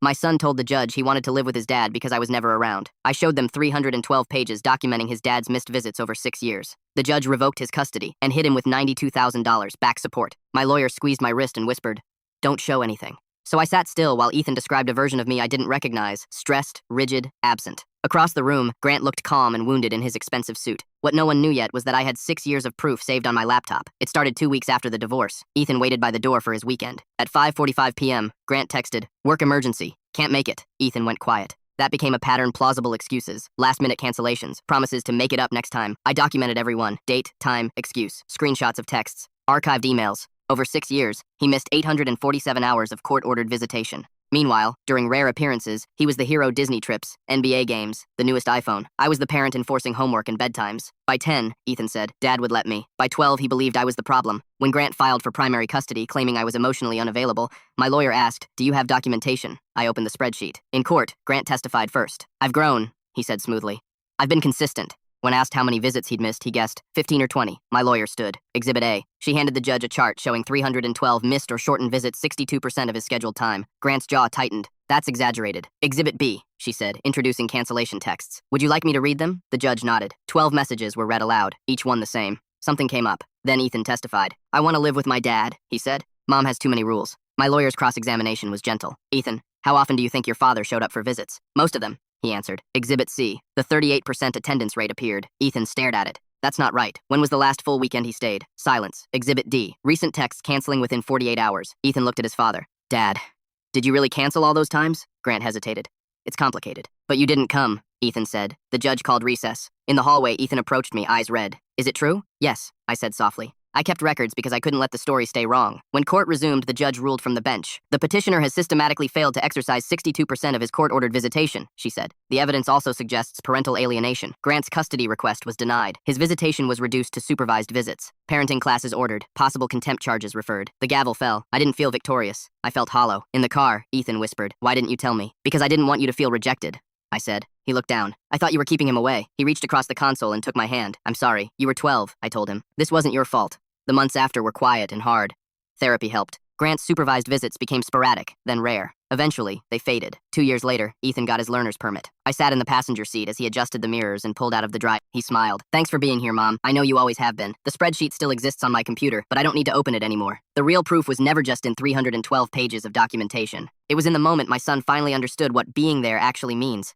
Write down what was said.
My son told the judge he wanted to live with his dad because I was never around. I showed them 312 pages documenting his dad's missed visits over 6 years. The judge revoked his custody and hit him with $92,000 back support. My lawyer squeezed my wrist and whispered, "Don't show anything." So I sat still while Ethan described a version of me I didn't recognize, stressed, rigid, absent. Across the room, Grant looked calm and wounded in his expensive suit. What no one knew yet was that I had 6 years of proof saved on my laptop. It started 2 weeks after the divorce. Ethan waited by the door for his weekend. At 5:45 p.m., Grant texted, "Work emergency. Can't make it." Ethan went quiet. That became a pattern: plausible excuses, last-minute cancellations, promises to make it up next time. I documented every one: date, time, excuse, screenshots of texts, archived emails. Over 6 years, he missed 847 hours of court-ordered visitation. Meanwhile, during rare appearances, he was the hero: Disney trips, NBA games, the newest iPhone. I was the parent enforcing homework and bedtimes. By 10, Ethan said, Dad would let me. By 12, he believed I was the problem. When Grant filed for primary custody, claiming I was emotionally unavailable, my lawyer asked, "Do you have documentation?" I opened the spreadsheet. In court, Grant testified first. "I've grown," he said smoothly. "I've been consistent." When asked how many visits he'd missed, he guessed 15 or 20. My lawyer stood. Exhibit A. She handed the judge a chart showing 312 missed or shortened visits, 62% of his scheduled time. Grant's jaw tightened. "That's exaggerated." "Exhibit B," she said, introducing cancellation texts. "Would you like me to read them?" The judge nodded. 12 messages were read aloud, each one the same. Something came up. Then Ethan testified. "I want to live with my dad," he said. "Mom has too many rules." My lawyer's cross-examination was gentle. "Ethan, how often do you think your father showed up for visits?" "Most of them," he answered. Exhibit C. The 38% attendance rate appeared. Ethan stared at it. "That's not right. When was the last full weekend he stayed?" Silence. Exhibit D. Recent texts canceling within 48 hours. Ethan looked at his father. "Dad, did you really cancel all those times?" Grant hesitated. "It's complicated." "But you didn't come," Ethan said. The judge called recess. In the hallway, Ethan approached me, eyes red. "Is it true?" "Yes," I said softly. "I kept records because I couldn't let the story stay wrong." When court resumed, the judge ruled from the bench. "The petitioner has systematically failed to exercise 62% of his court-ordered visitation," she said. "The evidence also suggests parental alienation." Grant's custody request was denied. His visitation was reduced to supervised visits. Parenting classes ordered. Possible contempt charges referred. The gavel fell. I didn't feel victorious. I felt hollow. In the car, Ethan whispered, "Why didn't you tell me?" "Because I didn't want you to feel rejected," I said. He looked down. "I thought you were keeping him away." He reached across the console and took my hand. "I'm sorry. You were 12, I told him. "This wasn't your fault." The months after were quiet and hard. Therapy helped. Grant's supervised visits became sporadic, then rare. Eventually, they faded. 2 years later, Ethan got his learner's permit. I sat in the passenger seat as he adjusted the mirrors and pulled out of the drive. He smiled. "Thanks for being here, Mom. I know you always have been. The spreadsheet still exists on my computer, but I don't need to open it anymore." The real proof was never just in 312 pages of documentation. It was in the moment my son finally understood what being there actually means.